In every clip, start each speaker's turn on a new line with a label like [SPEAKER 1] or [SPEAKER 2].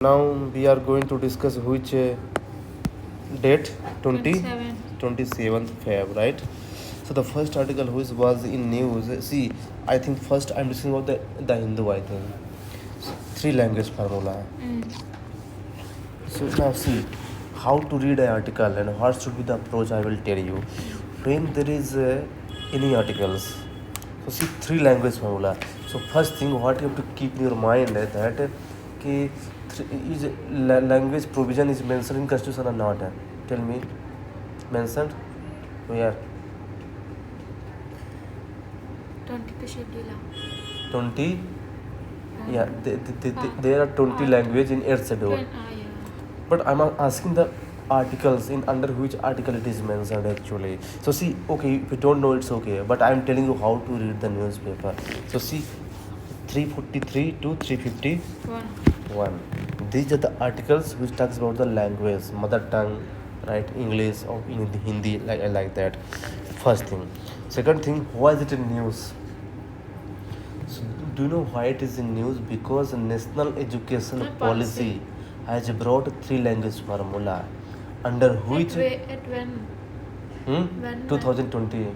[SPEAKER 1] Now we are going to discuss which date 27th Feb, right? So the first article which was in news. See, I think first I'm discussing about the Hindu. I think three language formula. So now see how to read an article and what should be the approach. I will tell you when there is any articles. So see three language formula. So first thing what you have to keep in your mind is that is language provision is mentioned in constitution or not? Tell me, mentioned where?
[SPEAKER 2] 20th schedule.
[SPEAKER 1] 20. Yeah, there are 20 language in 8th schedule. But I'm asking the articles in under which article it is mentioned actually. So see, okay, if you don't know it's okay, but I'm telling you how to read the newspaper. So see, 343 to 351. These are the articles which talks about the language, mother tongue, right? English or in Hindi, like that. First thing. Second thing, why is it in news? So do you know why it is in news? Because National Education Policy has brought three language formula under which
[SPEAKER 2] At when? When?
[SPEAKER 1] 2020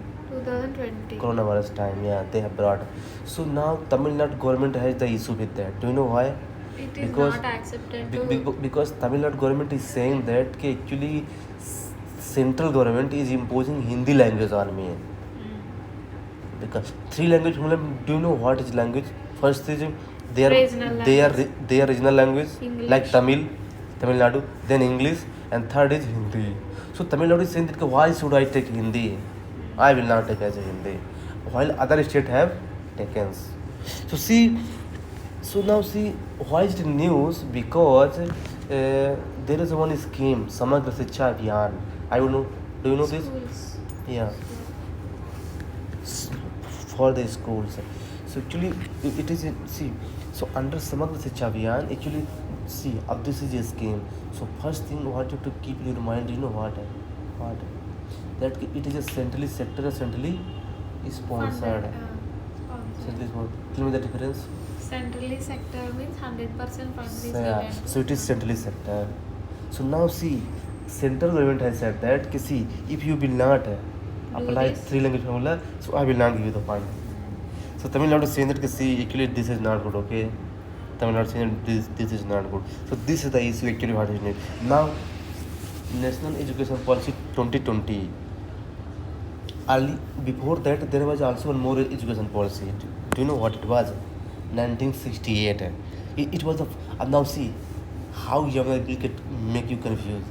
[SPEAKER 1] coronavirus time. Yeah, they have brought. So now Tamil Nadu government has the issue with that. Do you know why?
[SPEAKER 2] It is not accepted.
[SPEAKER 1] Because Tamil Nadu government is saying that actually central government is imposing Hindi language on me. Because three language formula. Do you know what is language? First is their regional language,
[SPEAKER 2] English.
[SPEAKER 1] like Tamil Nadu, then English, and third is Hindi. So Tamil Nadu is saying that why should I take Hindi? I will not take as a Hindi, while other states have taken. So now see why is it news? Because there is one scheme, Samagra Shiksha Abhiyan. I don't know. Do you know this?
[SPEAKER 2] Schools.
[SPEAKER 1] Yeah. For the schools. So actually it is so under Samagra Shiksha Abhiyan actually see this is a scheme. So first thing what you have to keep in your mind, you know what that it is a centrally sponsored. Centrally sponsored. Tell me the difference.
[SPEAKER 2] Centrally sector means 100% fund is
[SPEAKER 1] Yeah, so it is centrally sector. So now see, central government has said that see, if you will not apply
[SPEAKER 2] this?
[SPEAKER 1] three language formula, so I will not give you the fund. So Tamil Nadu is saying that see, actually this is not good, okay? Tamil Nadu is saying this is not good. So this is the issue actually what is needed. Now, National Education Policy 2020. Early, before that, there was also one more education policy. Do you know what it was? 1968. It was now see how young people can make you confused.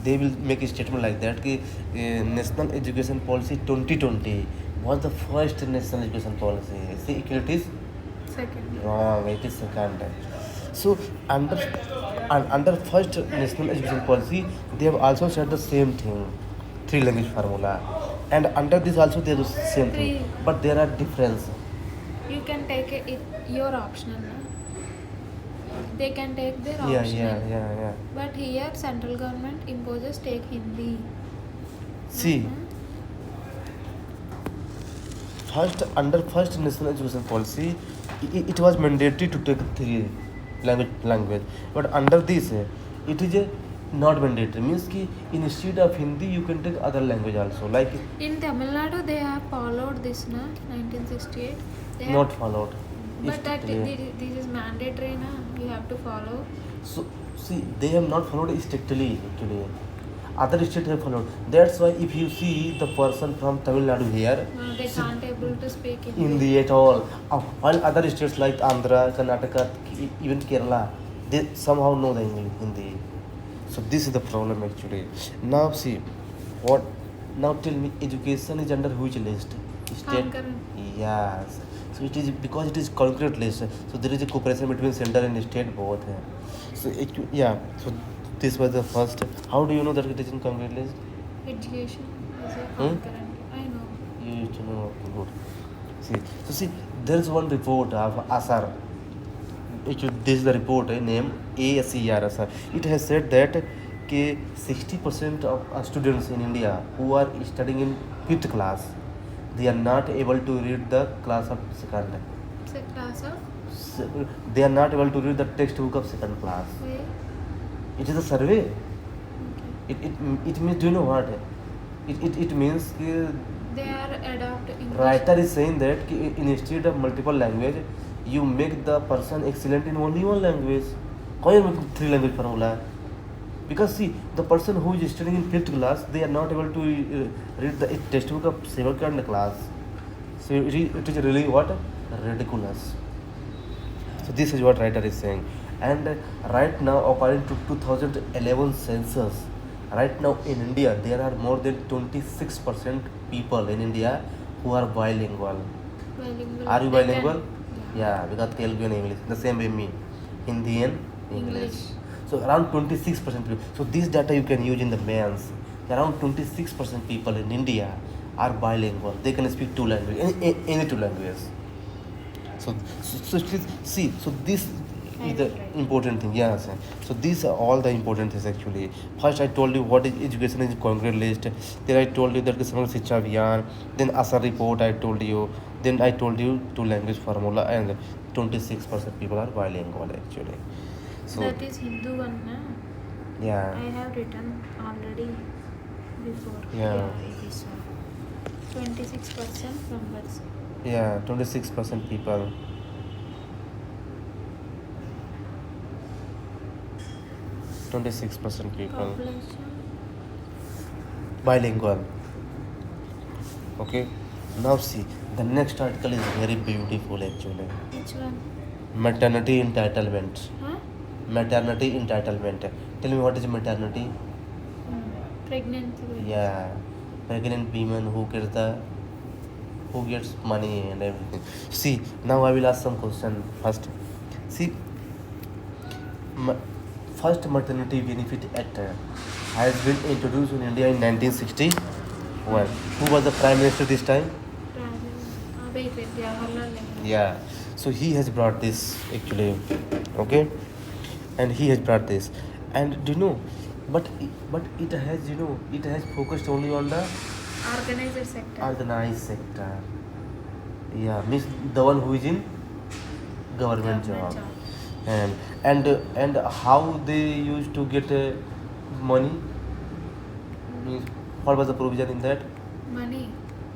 [SPEAKER 1] They will make a statement like that कि National Education Policy 2020 was the first national education policy. See, it is
[SPEAKER 2] second.
[SPEAKER 1] wrong. It is second. So under first national education policy, they have also said the same thing, three language formula, and under this also they do same thing, but there are difference.
[SPEAKER 2] You can take your optional. No? They can take their optional.
[SPEAKER 1] Yeah.
[SPEAKER 2] But here central government imposes take Hindi.
[SPEAKER 1] See, under first national education policy, it was mandatory to take three language, but under this it is not mandatory. Means कि instead of Hindi you can take other language also. Like
[SPEAKER 2] in Tamil Nadu they have followed this, na 1968. They have
[SPEAKER 1] not followed.
[SPEAKER 2] But that this is mandatory, na. You have to follow.
[SPEAKER 1] So see, they have not followed strictly actually. Other states have followed. That's why if you see the person from Tamil Nadu here,
[SPEAKER 2] They can't able to speak
[SPEAKER 1] Hindi at all. While other states like Andhra, Karnataka, even Kerala, they somehow know the Hindi. So this is the problem actually. Now see, what? Now tell me, education is under which list? State. Yes. So it is because it is concrete list. So there is a cooperation between center and state both. So So this was the first. How do you know that it is in concrete list?
[SPEAKER 2] Education is a concurrent. I know.
[SPEAKER 1] You used to know. Good. See, there is one report of ASAR. This is the report named ASER. It has said that 60% of students in India who are studying in 5th class, they are not able to read the class of second.
[SPEAKER 2] It's a class of
[SPEAKER 1] They are not able to read the textbook of second class.
[SPEAKER 2] Why?
[SPEAKER 1] It is a survey.
[SPEAKER 2] Okay.
[SPEAKER 1] It means, do you know what? It means
[SPEAKER 2] They are adopt English.
[SPEAKER 1] writer is saying that instead of multiple language, you make the person excellent in only one language. Why you make three language formula? Because see, the person who is studying in fifth class, they are not able to read the textbook of second class. So it is really what? Ridiculous. So this is what writer is saying. And right now, according to 2011 census, right now in India, there are more than 26% people in India who are bilingual.
[SPEAKER 2] Bilingual.
[SPEAKER 1] Are you
[SPEAKER 2] They can-
[SPEAKER 1] bilingual? Yeah, because Telugu and English. The same way me. Hindi and English. So around 26% people. So this data you can use in the mains. Around 26% people in India are bilingual. They can speak two languages, any two languages. So please see. So this is the important thing. Yeah, sir. So these are all the important things actually. First, I told you what is education is concrete list. Then I told you that the Samagr Shiksha Abhiyan. Then Asar report I told you. Then I told you two language formula and 26% people are bilingual actually. So
[SPEAKER 2] That is Hindu one, na?
[SPEAKER 1] yeah.
[SPEAKER 2] I have written already before.
[SPEAKER 1] Yeah.
[SPEAKER 2] It is 26% numbers.
[SPEAKER 1] Yeah, 26% people. 26% people
[SPEAKER 2] Population.
[SPEAKER 1] bilingual. Okay. Now see, the next article is very beautiful actually.
[SPEAKER 2] Which one?
[SPEAKER 1] Maternity entitlement.
[SPEAKER 2] Huh?
[SPEAKER 1] Maternity entitlement. Tell me what is maternity?
[SPEAKER 2] Pregnant.
[SPEAKER 1] Yeah, pregnant women who gets money and everything. See, now I will ask some question first. See, ma- first maternity benefit act has been introduced in India in 1961. Who was the prime minister this time?
[SPEAKER 2] Wait, Jawaharlal Nehru.
[SPEAKER 1] Yeah, so he has brought this actually, okay, and he has brought this, and do you know, but it has, you know, it has focused only on the
[SPEAKER 2] Organized sector.
[SPEAKER 1] organized sector. Yeah, means the one who is in government job. And how they used to get money. Means what was the provision in that?
[SPEAKER 2] Money.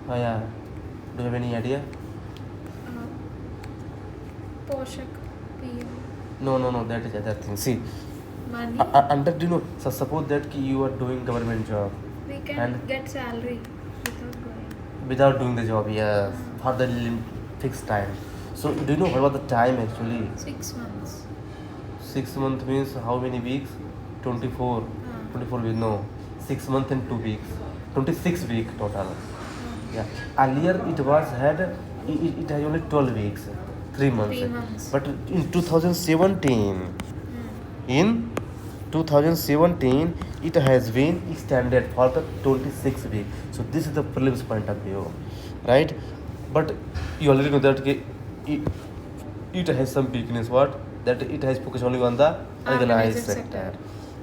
[SPEAKER 1] Oh yeah, do you have any idea?
[SPEAKER 2] Poshak. PM.
[SPEAKER 1] No, that is other thing. See,
[SPEAKER 2] Money.
[SPEAKER 1] under, do you know, so suppose that you are doing government job
[SPEAKER 2] We can
[SPEAKER 1] and-
[SPEAKER 2] get salary without going.
[SPEAKER 1] without doing the job, yes, for the fixed time. So do you know what was the time actually?
[SPEAKER 2] 6 months.
[SPEAKER 1] 6 months means how many weeks? 24. 24 weeks, no. 6 months and 2 weeks. 26 weeks total. Yeah. Earlier it was it has only 12 weeks, 3 months.
[SPEAKER 2] 3 months.
[SPEAKER 1] But in 2017, it has been extended for the 26 weeks. So this is the prelims point of view, right? But you already know that it has some weakness. What? That it has focused only on the organized
[SPEAKER 2] Organized
[SPEAKER 1] sector.
[SPEAKER 2] sector.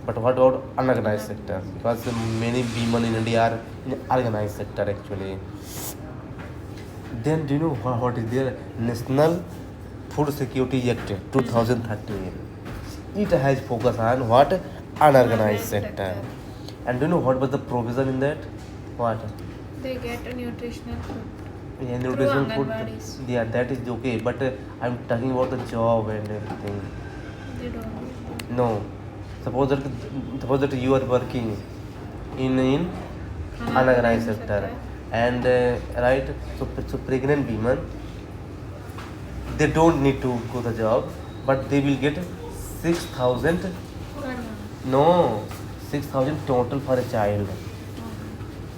[SPEAKER 1] But what about unorganized sector? Because many women in India are in organized sector actually. Then do you know what is there? National Food Security Act 2013. It has focus on what? Unorganized sector. And do you know what was the provision in that? What?
[SPEAKER 2] They get a nutritional food.
[SPEAKER 1] Yeah,
[SPEAKER 2] Through
[SPEAKER 1] nutrition food.
[SPEAKER 2] Anganwadis.
[SPEAKER 1] Yeah, that is okay. But I'm talking about the job and everything.
[SPEAKER 2] They don't get that.
[SPEAKER 1] No. Suppose that you are working in unorganized sector, and right. So pregnant women, they don't need to go the job, but they will get 6,000.
[SPEAKER 2] Per month.
[SPEAKER 1] No, 6,000 total for a child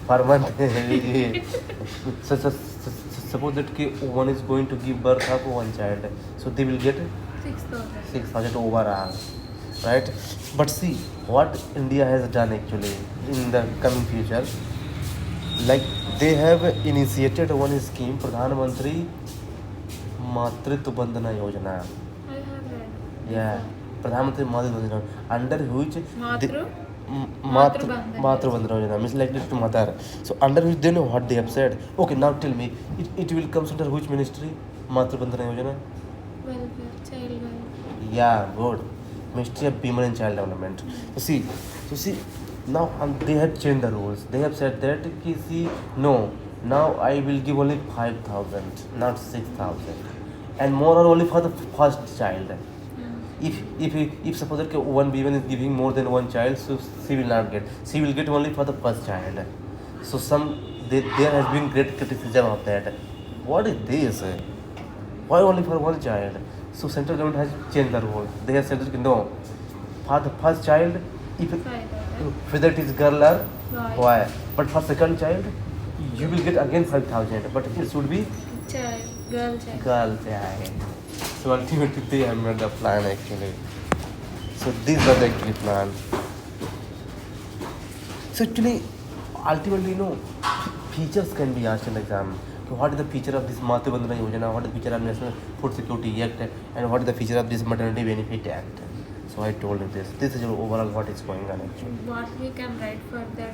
[SPEAKER 1] per month. Suppose that one is going to give birth of one child, so they will get
[SPEAKER 2] 6,000.
[SPEAKER 1] 6,000 overall, right? But see what India has done actually in the coming future. Like they have initiated one scheme, Pradhan Mantri Matritva Bandhana Yojana.
[SPEAKER 2] I have read.
[SPEAKER 1] Yeah, Pradhan Mantri Matritva Bandhana, under which
[SPEAKER 2] Matru?
[SPEAKER 1] Matru Bandhana Yojana means like to mother. So under which they know what they have said. Okay, now tell me, it will comes under which ministry? Matru Bandhana Yojana.
[SPEAKER 2] Welfare. Child girl.
[SPEAKER 1] Yeah, good. Ministry of Women and Child Development. So see, now they have changed the rules. They have said that कि see, no, now I will give only 5,000, not 6,000, and more or only for the first child. If suppose that one woman is giving more than one child, so she will not get. She will get only for the first child. So there has been great criticism of that. What is this? Why only for one child? So central government has changed the rule. They have said that no, for the first child, if
[SPEAKER 2] 5,000.
[SPEAKER 1] whether it is girl or
[SPEAKER 2] Boy.
[SPEAKER 1] boy, but for second child, you will get again 5,000, but it should be
[SPEAKER 2] Child. Girl child.
[SPEAKER 1] girl child. So ultimately they have made the plan actually. So this was the actually plan. So actually, ultimately, features can be asked in the exam. So what is the feature of this Matru Bandhana Yojana? What is the feature of National Food Security Act? And what is the feature of this Maternity Benefit Act? So I told you this. This is overall what is going on actually.
[SPEAKER 2] What we can write for that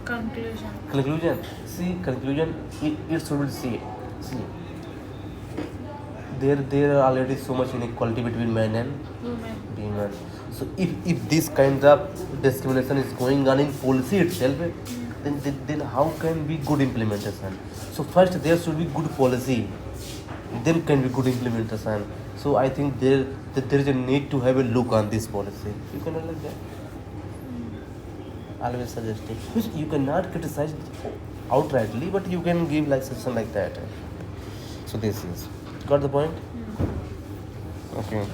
[SPEAKER 2] conclusion.
[SPEAKER 1] Conclusion. See, conclusion. It should be see. There are already so much inequality between men and
[SPEAKER 2] Women.
[SPEAKER 1] women. So if this kind of discrimination is going on in policy itself, then how can be good implementation? So first there should be good policy, then can be good implementation. So I think there is a need to have a look on this policy. You can like that. Always suggesting. You cannot criticize outrightly, but you can give like suggestion like that. So this is got the point. Okay.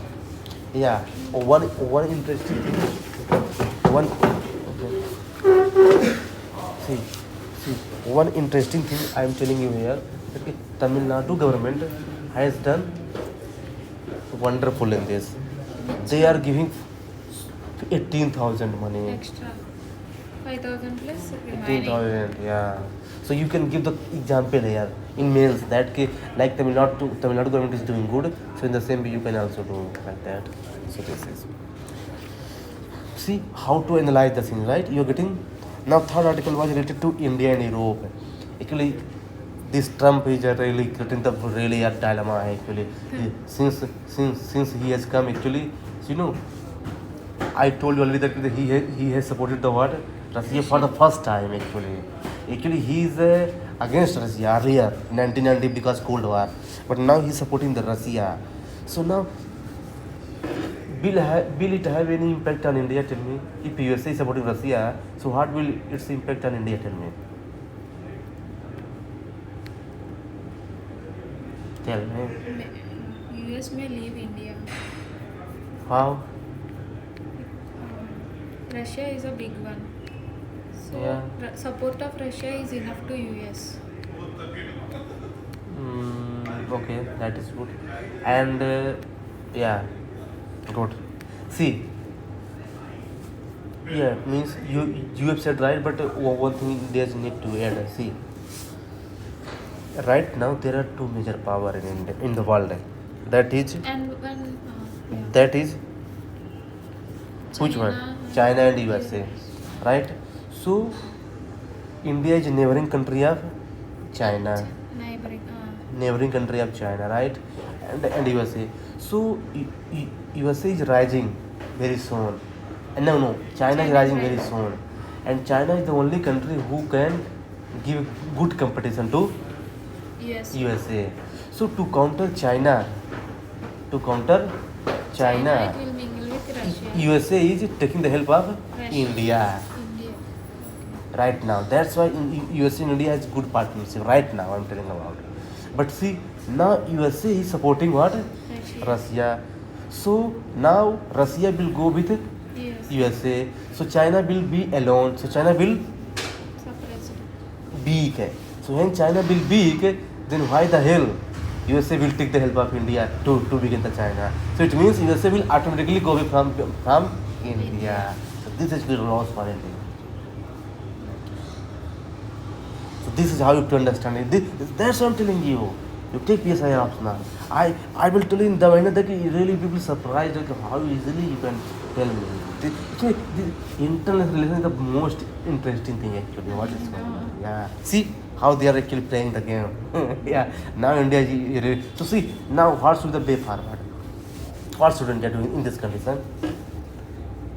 [SPEAKER 1] Yeah. One interesting thing. See, one interesting thing I am telling you here. That Tamil Nadu government has done wonderful in this. They are giving 18,000 money.
[SPEAKER 2] Extra. 5,000 plus remaining.
[SPEAKER 1] 18,000, yeah. So you can give the example here in males that like Tamil Nadu government is doing good. So in the same way you can also do like that. So this is. See how to analyze the thing, right? You are getting. Now third article was related to India and Europe. Actually, this Trump is really creating the really a dilemma actually. Since he has come actually, I told you already that he has supported the what? Russia for the first time actually. Actually, he is against Russia earlier, 1990 because Cold War. But now he is supporting the Russia. So now, will it have any impact on India? Tell me. If USA is supporting Russia, so what will its impact on India? Tell me. Tell me.
[SPEAKER 2] US may leave India.
[SPEAKER 1] How?
[SPEAKER 2] Russia is a big one. So
[SPEAKER 1] Yeah.
[SPEAKER 2] support of Russia is enough to US.
[SPEAKER 1] Okay, that is good. And yeah, good. See, yeah, means you have said right, but one thing there's need to add. See, right now there are two major power in the world. That is
[SPEAKER 2] And when
[SPEAKER 1] that is which one? China and USA, right? So India is a neighboring country of China. Neighboring country of China, right? And USA. So USA is rising very soon. And no, China is rising very soon. And China is the only country who can give good competition to USA. So to counter China,
[SPEAKER 2] China it will mingle with Russia.
[SPEAKER 1] USA is taking the help of
[SPEAKER 2] Russia.
[SPEAKER 1] India. Right now. That's why USA and India has good partnership. Right now, I'm telling about. But see, now USA is supporting what? Russia. So now Russia will go with USA. So China will be alone. So China will be weak. So when China will be weak, then why the hell USA will take the help of India to begin the China? So it means USA will automatically go away from India. So this is the loss for India. So this is how you have to understand it. That's what I'm telling you. You take PSI optional. I will tell you in the way that really people surprised like how easily you can tell me. Actually, the internal relation is the most interesting thing actually. What is going on? Yeah. See, how they are actually playing the game. Yeah, now India so see now what should the way forward, what should India do in this condition?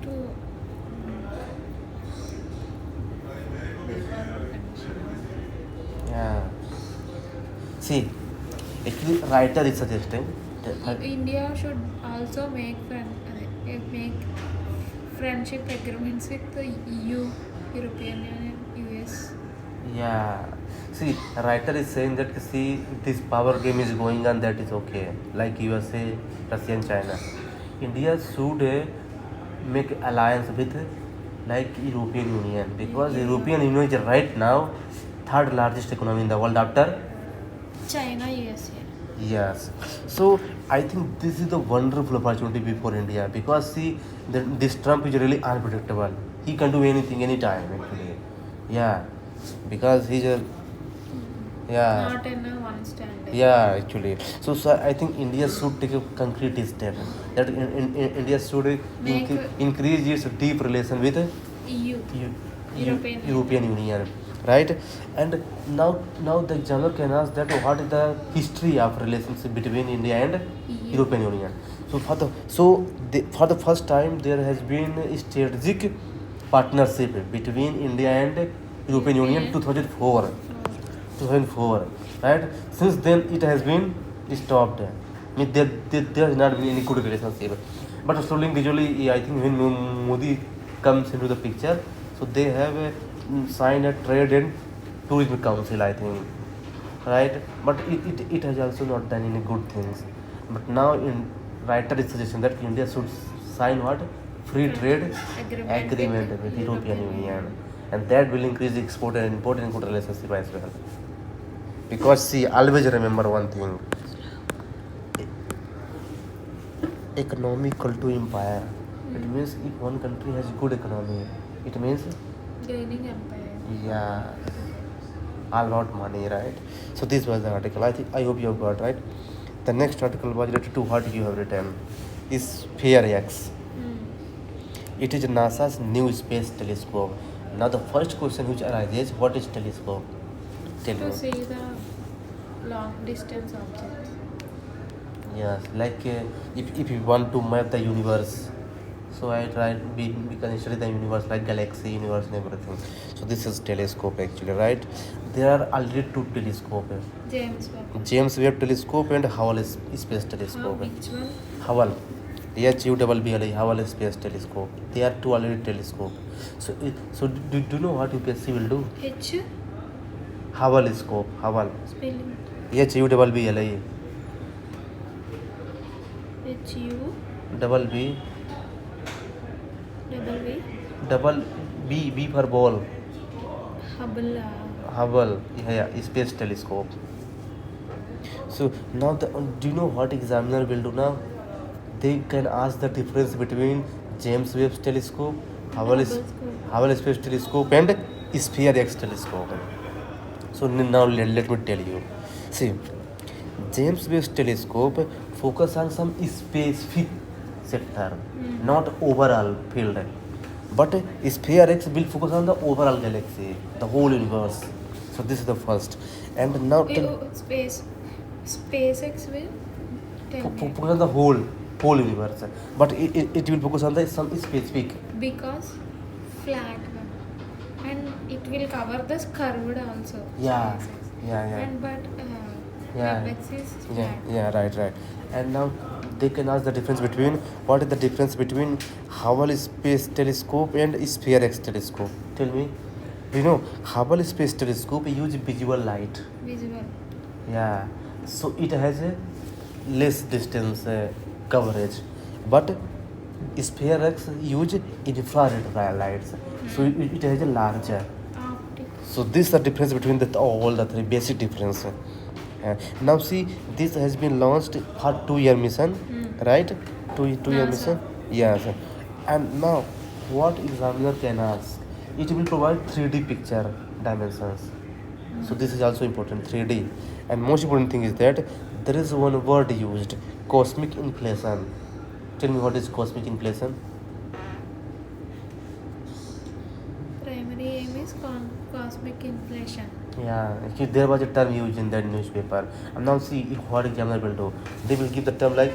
[SPEAKER 2] To
[SPEAKER 1] Yeah, see actually writer is suggesting
[SPEAKER 2] India should also make friendship agreements with the EU, European Union, US.
[SPEAKER 1] yeah, see writer is saying that see this power game is going on, that is okay, like USA, Russia and China. India should make alliance with like European Union, because
[SPEAKER 2] Yeah.
[SPEAKER 1] European Union is right now third largest economy in the world after.
[SPEAKER 2] China, USA.
[SPEAKER 1] Yes, so I think this is the wonderful opportunity before India, because see this Trump is really unpredictable. He can do anything anytime actually. Yeah, because he's a yeah.
[SPEAKER 2] Not in a one standard.
[SPEAKER 1] Yeah, actually. So I think India should take a concrete step. That India should
[SPEAKER 2] Make
[SPEAKER 1] increase its deep relation with
[SPEAKER 2] EU. European
[SPEAKER 1] European Union, right? And now the examiner can ask that what is the history of relationship between India and
[SPEAKER 2] EU.
[SPEAKER 1] European Union. So for the first time there has been a strategic partnership between India and European Union 2004. 2004, right? Since then it has been stopped. I mean, there has not been any good relationship. But slowly and gradually, I think when Modi comes into the picture, so they have signed a trade and tourism council, I think, right? But it has also not done any good things. But now in writer is suggestion that India should sign what, free trade agreement with European Union, and that will increase export and import and good relationship as well. Because see, always remember one thing: economical to empire. It means if one country has good economy, it means
[SPEAKER 2] Gaining empire.
[SPEAKER 1] yeah, a lot money, right? So this was the article. I hope you have got right. The next article was related to what you have written. Is Sphere X. It is NASA's new space telescope. Now the first question which arises: what is telescope? Tell
[SPEAKER 2] To
[SPEAKER 1] me.
[SPEAKER 2] see the long distance objects.
[SPEAKER 1] Yes, like if you want to map the universe, so I tried we can study the universe like galaxy, universe and everything. So this is telescope actually, right? There are already two telescopes:
[SPEAKER 2] James Webb.
[SPEAKER 1] James Webb Telescope and Hubble Space Telescope.
[SPEAKER 2] Which one?
[SPEAKER 1] Hubble, HUBBLE, Hubble Space Telescope. They are two already telescope. So do you know what UPSC will do?
[SPEAKER 2] H.
[SPEAKER 1] Hubble scope, Hubble,
[SPEAKER 2] Spelling.
[SPEAKER 1] HUBBLE,
[SPEAKER 2] HU.
[SPEAKER 1] double B,
[SPEAKER 2] Double V.
[SPEAKER 1] double B for ball.
[SPEAKER 2] Hubble.
[SPEAKER 1] Hubble, yeah, space telescope. So now, do you know what examiner will do now? They can ask the difference between James Webb Telescope, Hubble Space Telescope, and Sphere X Telescope. So now let me tell you. See, James Webb Telescope focus on some specific sector, not overall field. But Sphere X will focus on the overall galaxy, the whole universe. So this is the first. And now
[SPEAKER 2] SpaceX will tell me.
[SPEAKER 1] focus on the whole universe. But it will focus on the some specific.
[SPEAKER 2] Because flat one. And it will cover this curved also.
[SPEAKER 1] Yeah,
[SPEAKER 2] SpaceX.
[SPEAKER 1] yeah.
[SPEAKER 2] And but
[SPEAKER 1] Yeah.
[SPEAKER 2] WebEx is
[SPEAKER 1] Yeah,
[SPEAKER 2] flat.
[SPEAKER 1] right. And now they can ask the difference between what is the difference between Hubble Space Telescope and Sphere X Telescope. Tell me. You know, Hubble Space Telescope use visual light.
[SPEAKER 2] Visual.
[SPEAKER 1] Yeah, so it has a less distance coverage, but Sphere X use infrared lights, so it has a larger.
[SPEAKER 2] Optic.
[SPEAKER 1] So this is the difference between all the three basic difference. Now see, this has been launched for 2-year mission, right? Two-year
[SPEAKER 2] NASA.
[SPEAKER 1] mission. Yes. And now, what examiner can ask? It will provide 3D picture dimensions. So this is also important, 3D. And most important thing is that there is one word used, cosmic inflation. Tell me what is cosmic inflation?
[SPEAKER 2] Primary aim is cosmic inflation.
[SPEAKER 1] Yeah, actually there was a term used in that newspaper. And now see what examiner will do. They will give the term like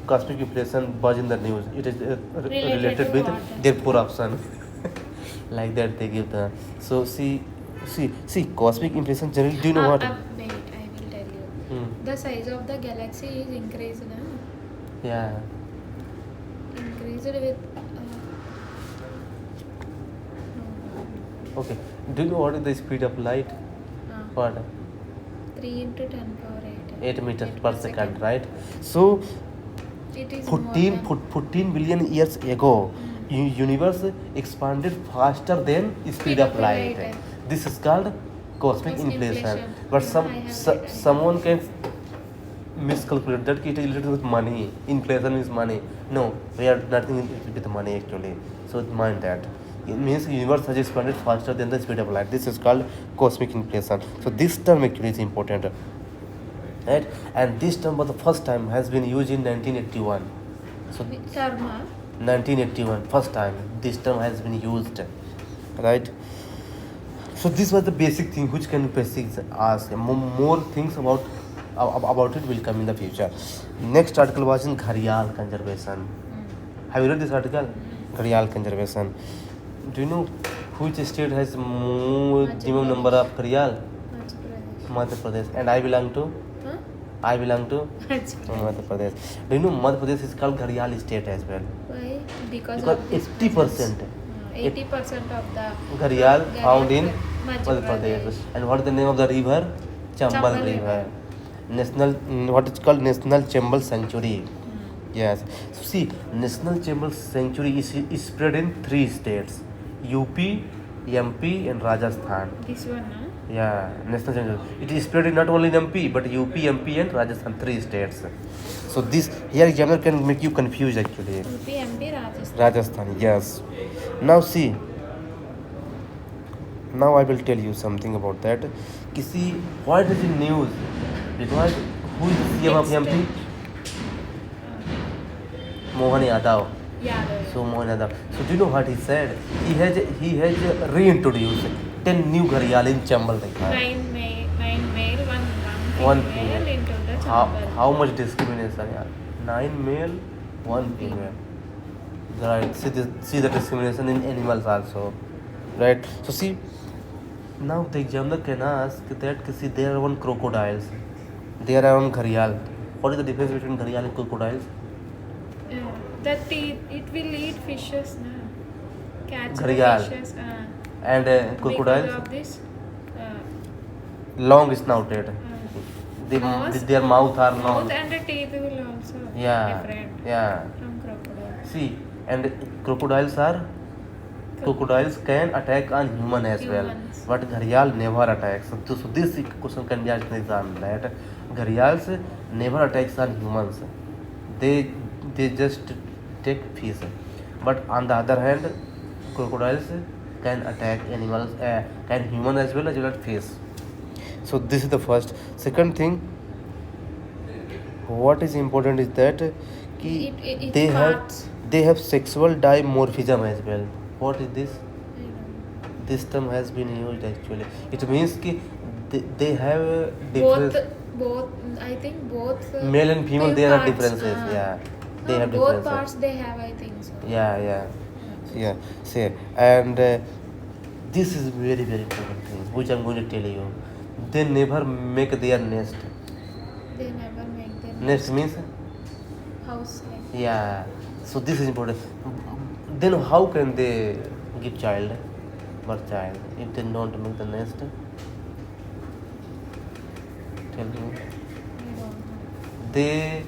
[SPEAKER 1] cosmic inflation was in the news. It is
[SPEAKER 2] Related
[SPEAKER 1] related
[SPEAKER 2] to
[SPEAKER 1] with
[SPEAKER 2] what?
[SPEAKER 1] their poor option. Like that they give the. So see cosmic inflation generally. Do you know what?
[SPEAKER 2] Wait, I will tell you.
[SPEAKER 1] Hmm.
[SPEAKER 2] The size of the galaxy is increased, na?
[SPEAKER 1] Yeah.
[SPEAKER 2] Increased with.
[SPEAKER 1] Okay. Do you know what is the speed of light?
[SPEAKER 2] No.
[SPEAKER 1] What?
[SPEAKER 2] 3 into 10 power 8.
[SPEAKER 1] 8 meters
[SPEAKER 2] 8
[SPEAKER 1] per second, right? So
[SPEAKER 2] It is
[SPEAKER 1] 14,
[SPEAKER 2] more than.
[SPEAKER 1] 14 billion years ago, universe expanded faster than speed of light. This is called cosmic
[SPEAKER 2] Cosmic
[SPEAKER 1] inflation.
[SPEAKER 2] inflation.
[SPEAKER 1] But
[SPEAKER 2] Yeah,
[SPEAKER 1] some
[SPEAKER 2] I have read, I have
[SPEAKER 1] someone can miscalculate that it is related with money. Inflation is money. No, we are nothing with money actually. So mind that. It means universe has expanded faster than the speed of light. This is called cosmic inflation. So this term actually is important. Right? And this term for the first time has been used in 1981. So
[SPEAKER 2] Karma.
[SPEAKER 1] 1981, first time this term has been used, right? So this was the basic thing which can basics ask. More things about it will come in the future. Next article was in Gharial conservation. Have you read this article? Gharial conservation. Do you know which state has maximum number of Gharial? Madhya Pradesh. And I belong to Madhya Pradesh. Do you know Madhya Pradesh is called Gharial state as well?
[SPEAKER 2] Why? Because
[SPEAKER 1] Because
[SPEAKER 2] of this
[SPEAKER 1] 80%
[SPEAKER 2] 80% of the
[SPEAKER 1] Gharial found in
[SPEAKER 2] Madhya
[SPEAKER 1] Madhya Pradesh.
[SPEAKER 2] Pradesh.
[SPEAKER 1] And what is the name of the river? Chambal
[SPEAKER 2] Chambal
[SPEAKER 1] River.
[SPEAKER 2] River.
[SPEAKER 1] National, what is called National Chambal Sanctuary. Yes. So see, National Chambal Sanctuary is spread in 3 states: UP, MP, and Rajasthan.
[SPEAKER 2] This one, no?
[SPEAKER 1] Yeah, National Chambal. It is spread in not only in MP but UP, MP, and Rajasthan, 3 states. So this here examiner can make you confused actually.
[SPEAKER 2] UP, MP, Rajasthan.
[SPEAKER 1] Rajasthan, yes. Now see. Now I will tell you something about that. See, why does it news? Because who is the CM of MP? Mohan Yadav.
[SPEAKER 2] Yeah.
[SPEAKER 1] So Mohan Yadav. So do you know what he said? He has reintroduced 10 new Gharial in Chambal River.
[SPEAKER 2] 9 male, 1
[SPEAKER 1] One
[SPEAKER 2] female
[SPEAKER 1] female.
[SPEAKER 2] into the Chambal.
[SPEAKER 1] How much discrimination? Yeah. 9 male, 1 female. Right. See the discrimination in animals also. Right. So see. Now the examiner can ask that see there are one crocodiles, there are one Gharial. What is the difference between Gharial and crocodiles?
[SPEAKER 2] That it will eat fishes, na? Catch the
[SPEAKER 1] Gharial.
[SPEAKER 2] fishes.
[SPEAKER 1] And
[SPEAKER 2] Because
[SPEAKER 1] crocodiles
[SPEAKER 2] of this,
[SPEAKER 1] long snouted.
[SPEAKER 2] nose,
[SPEAKER 1] Their mouth are long.
[SPEAKER 2] mouth and the teeth will also
[SPEAKER 1] Yeah,
[SPEAKER 2] different
[SPEAKER 1] yeah.
[SPEAKER 2] from crocodile.
[SPEAKER 1] See, and crocodiles can attack on human as well,
[SPEAKER 2] Humans.
[SPEAKER 1] but Gharial never attacks. So this question can be asked in exam that Gharials never attacks on humans. They just take fish. But on the other hand, crocodiles can attack animals, can human as well as fish. So this is the first. Second thing, what is important is that ki
[SPEAKER 2] It
[SPEAKER 1] they
[SPEAKER 2] parts.
[SPEAKER 1] have sexual dimorphism as well. What is this?
[SPEAKER 2] I don't know.
[SPEAKER 1] This term has been used actually. It means ki they have a difference.
[SPEAKER 2] Both I think both
[SPEAKER 1] Male and female,
[SPEAKER 2] two
[SPEAKER 1] there are
[SPEAKER 2] parts,
[SPEAKER 1] differences. Yeah, they have
[SPEAKER 2] both
[SPEAKER 1] differences.
[SPEAKER 2] parts they have, I think so.
[SPEAKER 1] Yeah. See, and this is very important thing which I'm going to tell you. They never make their nest.
[SPEAKER 2] They never make their
[SPEAKER 1] Nest means
[SPEAKER 2] house like.
[SPEAKER 1] yeah. So this is important. Then how can they give birth child, if they don't make the nest? Tell me.
[SPEAKER 2] I don't know.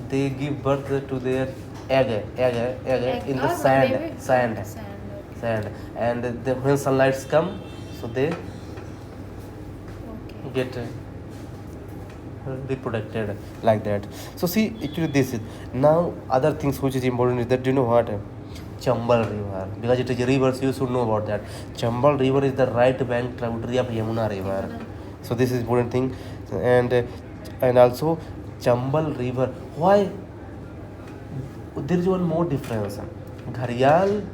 [SPEAKER 1] They give birth to their egg in the
[SPEAKER 2] Or
[SPEAKER 1] sand,
[SPEAKER 2] baby?
[SPEAKER 1] sand,
[SPEAKER 2] Sand.
[SPEAKER 1] and when sunlights come, so they
[SPEAKER 2] Okay.
[SPEAKER 1] get reproduced like that. So see, actually this is now other things which is important is that, do you know what? Chambal River, because it is a river, so you should know about that. Chambal River is the right bank tributary of Yamuna River. So this is important thing, and also Chambal River. Why? There is one more difference. Gharial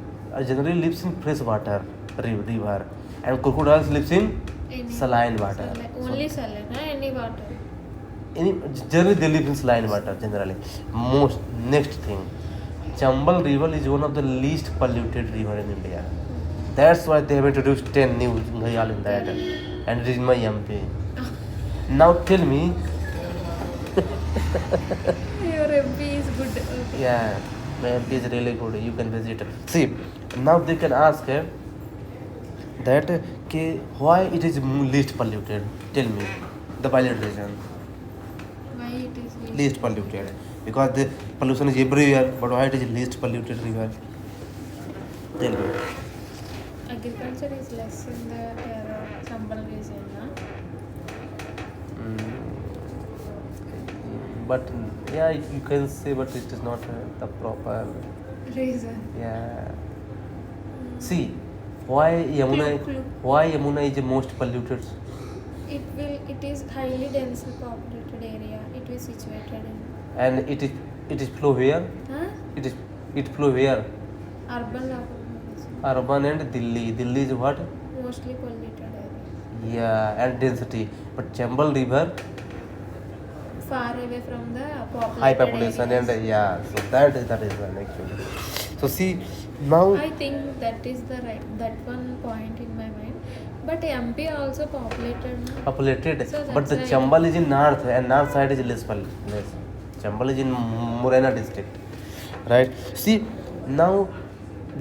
[SPEAKER 1] generally lives in fresh water river, and crocodiles lives in
[SPEAKER 2] Any
[SPEAKER 1] saline water.
[SPEAKER 2] Only saline, any water.
[SPEAKER 1] Generally they live in saline water generally. Most next thing, Chambal River is one of the least polluted river in India. That's why they have introduced 10 new Ghayal in that, and it is my MP. Now tell me,
[SPEAKER 2] Your MP is good. Okay.
[SPEAKER 1] yeah, my MP is really good. You can visit. See, now they can ask that why it is least polluted. Tell me the valid reason.
[SPEAKER 2] Why it is
[SPEAKER 1] Least polluted, because the pollution is everywhere, but why it is least polluted river? Tell me.
[SPEAKER 2] Agriculture is less in the Chambal region, na?
[SPEAKER 1] But yeah, you can say, but it is not the proper.
[SPEAKER 2] Reason.
[SPEAKER 1] Yeah. See, why
[SPEAKER 2] Clue.
[SPEAKER 1] Why Yamuna is the most polluted?
[SPEAKER 2] It is highly densely populated area. It is situated in.
[SPEAKER 1] And it is flow where?
[SPEAKER 2] Huh?
[SPEAKER 1] It flow where?
[SPEAKER 2] Urban population.
[SPEAKER 1] Urban and Delhi. Delhi is what?
[SPEAKER 2] Mostly polluted area.
[SPEAKER 1] Yeah, and density. But Chambal River,
[SPEAKER 2] Far away from the populated
[SPEAKER 1] high population
[SPEAKER 2] areas.
[SPEAKER 1] and yeah, so that is the reason actually. So see, now
[SPEAKER 2] I think that is that one point in my mind. But MP also populated, na?
[SPEAKER 1] populated,
[SPEAKER 2] So
[SPEAKER 1] but the
[SPEAKER 2] that's why-
[SPEAKER 1] Chambal is in north and north side is less. Chambal is in Morena district, right? See, now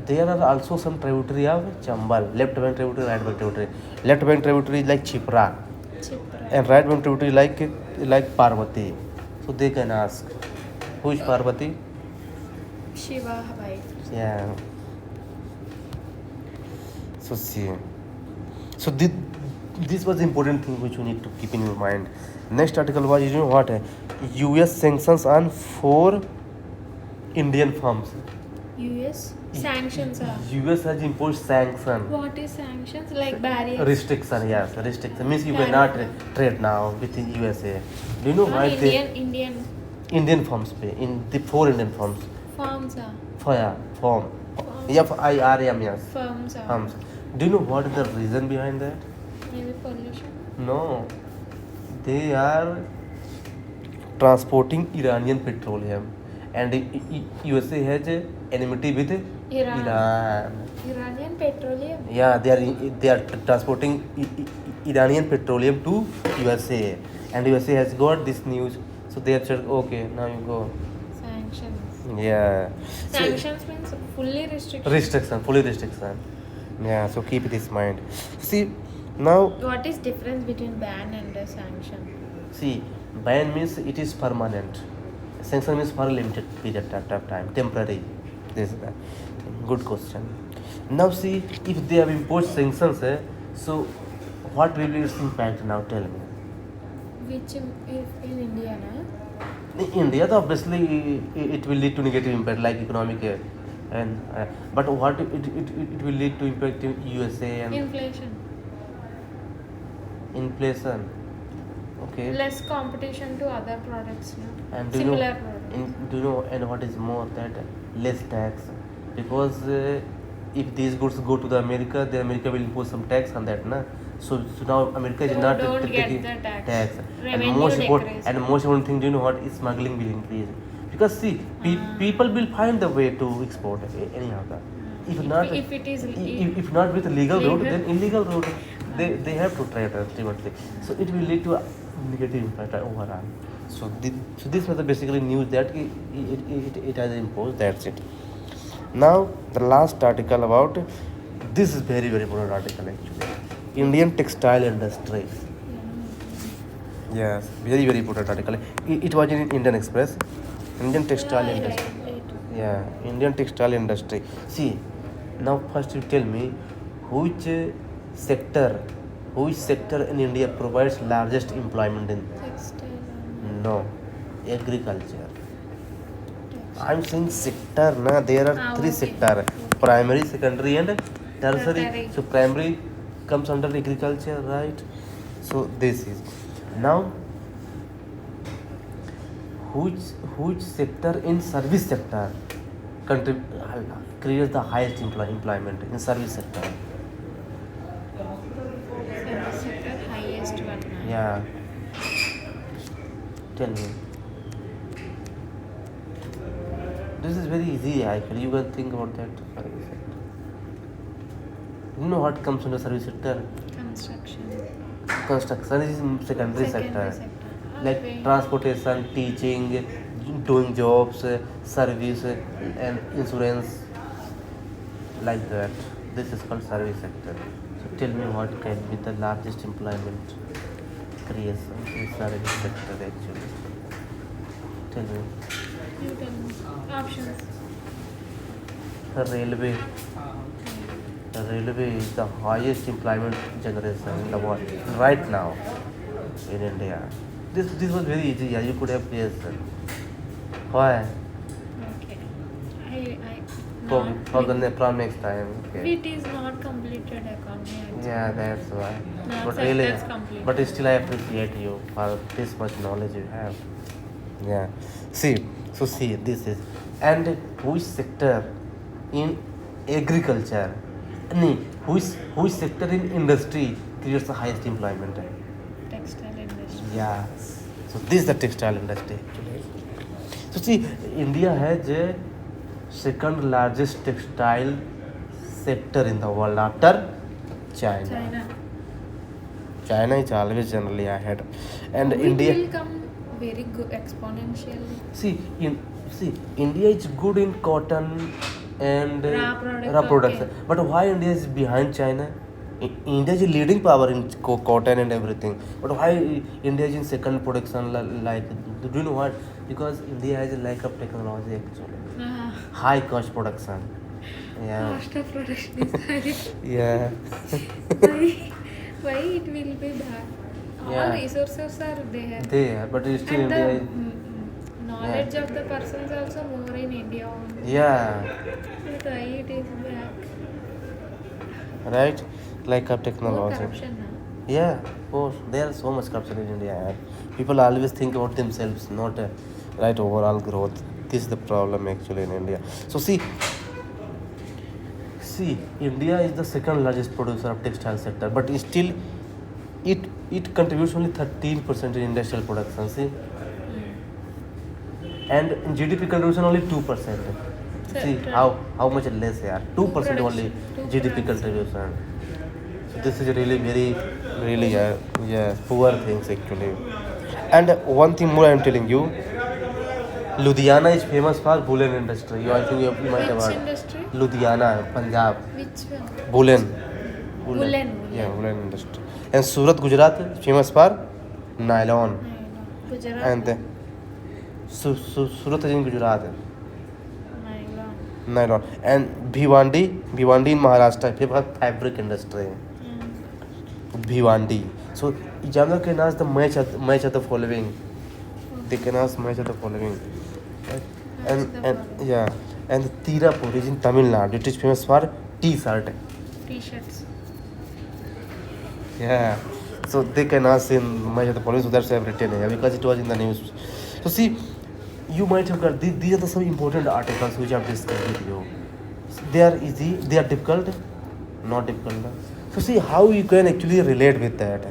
[SPEAKER 1] there are also some tributary of Chambal, left bank tributary, right bank tributary. Left bank tributary is like Chipra,
[SPEAKER 2] Chipra.
[SPEAKER 1] and right bank tributary like Parvati. So they can ask, who is Parvati?
[SPEAKER 2] Shiva wife.
[SPEAKER 1] Yeah. So see. So this was the important thing which you need to keep in your mind. Next article was, you know what? US sanctions on 4 Indian firms.
[SPEAKER 2] US sanctions are.
[SPEAKER 1] US has imposed sanction.
[SPEAKER 2] What is sanctions? Like barriers.
[SPEAKER 1] Restriction, yes, restriction. Means you
[SPEAKER 2] Barrier.
[SPEAKER 1] cannot trade now with the USA. Do you know why
[SPEAKER 2] Indian
[SPEAKER 1] Indian firms pay? In the 4 Indian firms.
[SPEAKER 2] farms are.
[SPEAKER 1] Firm. Yeah, IRM, yes.
[SPEAKER 2] Firms are.
[SPEAKER 1] Firms. Do you know what is the reason behind that?
[SPEAKER 2] Maybe pollution.
[SPEAKER 1] No, they are transporting Iranian petroleum, and USA has enmity with
[SPEAKER 2] Iran.
[SPEAKER 1] Iran.
[SPEAKER 2] Iranian petroleum.
[SPEAKER 1] Yeah, they are transporting Iranian petroleum to USA, and USA has got this news, so they have said, okay, now you go.
[SPEAKER 2] Sanctions.
[SPEAKER 1] Yeah.
[SPEAKER 2] Sanctions means fully restriction.
[SPEAKER 1] Restriction, fully restriction. Yeah, so keep this in mind. See, now.
[SPEAKER 2] What is difference between ban and a sanction?
[SPEAKER 1] See, ban means it is permanent. Sanction means for a limited period of time, temporary. This is the good question. Now see, if they have imposed sanctions, so what will be its impact now? Tell me.
[SPEAKER 2] Which if in India, na?
[SPEAKER 1] In India, obviously it will lead to negative impact like economic, and but what it will lead to impact in USA and
[SPEAKER 2] Inflation.
[SPEAKER 1] inflation. Okay.
[SPEAKER 2] Less competition to other products, na?
[SPEAKER 1] And do you
[SPEAKER 2] Similar
[SPEAKER 1] know,
[SPEAKER 2] products.
[SPEAKER 1] do you know, and what is more, that less tax, because if these goods go to the America, the America will impose some tax on that, na. So now America is
[SPEAKER 2] So
[SPEAKER 1] not
[SPEAKER 2] don't get
[SPEAKER 1] taking
[SPEAKER 2] the tax.
[SPEAKER 1] And
[SPEAKER 2] Revenue
[SPEAKER 1] most
[SPEAKER 2] decrease.
[SPEAKER 1] important thing, do you know what is smuggling will increase, because see, people will find the way to export anyhow. If not,
[SPEAKER 2] if it is
[SPEAKER 1] if not with legal route,
[SPEAKER 2] legal.
[SPEAKER 1] then illegal route, they have to trade ultimately. So it will lead to a negative impact overall. So this was the basically news that it has imposed. That's it. Now the last article about, this is very important article actually. Indian textile industry. Yes, very important article. It was in Indian Express. Indian textile industry. Yeah, Indian textile industry. See, now first you tell me which sector in India provides largest employment in?
[SPEAKER 2] Textile.
[SPEAKER 1] No, agriculture. I'm saying sector, na. There are 3
[SPEAKER 2] okay.
[SPEAKER 1] sector: primary, secondary, and tertiary.
[SPEAKER 2] Tertiary.
[SPEAKER 1] So primary comes under agriculture, right? So this is now which sector in service sector creates the highest employment in service sector?
[SPEAKER 2] Service sector.
[SPEAKER 1] Yeah. Tell me. This is very easy actually. You can think about that service sector. You know what comes under service sector?
[SPEAKER 2] Construction.
[SPEAKER 1] Construction is secondary sector. Like
[SPEAKER 2] Okay.
[SPEAKER 1] transportation, teaching, doing jobs, service, and insurance, like that. This is called service sector. So tell me what can be the largest employment creation in service sector actually. Tell me.
[SPEAKER 2] You tell me. Options.
[SPEAKER 1] The railway. The railway is the highest employment generation in the world right now in India. This was very easy. Yeah, you could have guessed. Why?
[SPEAKER 2] Okay.
[SPEAKER 1] From next time. Okay.
[SPEAKER 2] It is not completed economy. Actually.
[SPEAKER 1] Yeah, that's why.
[SPEAKER 2] Not
[SPEAKER 1] But really,
[SPEAKER 2] sectors complete.
[SPEAKER 1] but still, I appreciate you for this much knowledge you have. Yeah. See, this is, and which sector in agriculture? No, which sector in industry creates the highest employment?
[SPEAKER 2] Textile industry.
[SPEAKER 1] Yeah. So this is the textile industry actually. So see, India has a second largest textile sector in the world after China. China is always generally ahead, and
[SPEAKER 2] it
[SPEAKER 1] India.
[SPEAKER 2] will come very good exponentially.
[SPEAKER 1] See, India is good in cotton and
[SPEAKER 2] Raw product,
[SPEAKER 1] production.
[SPEAKER 2] okay.
[SPEAKER 1] But why India is behind China? India is a leading power in cotton and everything. But why India is in second production? Like, do you know what? Because India has a lack of technology actually. High cost production. Yeah.
[SPEAKER 2] Cost of production is high.
[SPEAKER 1] Yeah.
[SPEAKER 2] Why it will be bad? All
[SPEAKER 1] Yeah.
[SPEAKER 2] resources are there.
[SPEAKER 1] There, but still
[SPEAKER 2] And
[SPEAKER 1] India
[SPEAKER 2] the
[SPEAKER 1] is.
[SPEAKER 2] knowledge of the persons also more in India only.
[SPEAKER 1] Yeah.
[SPEAKER 2] But why it is back?
[SPEAKER 1] Right? Lack of
[SPEAKER 2] More
[SPEAKER 1] technology.
[SPEAKER 2] corruption now.
[SPEAKER 1] Yeah, of course. There is so much corruption in India. And people always think about themselves, not right overall growth. This is the problem actually in India. So see, India is the second largest producer of textile sector, but still, it contributes only 13% in industrial production. See, and in GDP contribution only 2%. See how much less here. 2% only GDP contribution. So this is really really poor things actually. And one thing more I am telling you, Ludhiana is famous for woolen industry. I think you might have
[SPEAKER 2] Which
[SPEAKER 1] heard.
[SPEAKER 2] industry?
[SPEAKER 1] Ludhiana, Punjab.
[SPEAKER 2] Which one?
[SPEAKER 1] Woolen.
[SPEAKER 2] Woolen.
[SPEAKER 1] Yeah, woolen industry. And Surat, Gujarat, famous for nylon.
[SPEAKER 2] Gujarat.
[SPEAKER 1] And Surat is in Gujarat.
[SPEAKER 2] Nylon.
[SPEAKER 1] Nylon. And Bhiwandi in Maharashtra, famous for fabric industry. Bhiwandi. So examiner can ask the match of the following. They can ask match of the following. Right? And Tirapur is in Tamil Nadu. It is famous for T-shirt.
[SPEAKER 2] T-shirts.
[SPEAKER 1] Yeah. So they can ask in match of the following. So that's why I've written here because it was in the news. So see, you might have got these are the some important articles which I've discussed with you. They are easy. They are difficult. Not difficult. So see how you can actually relate with that.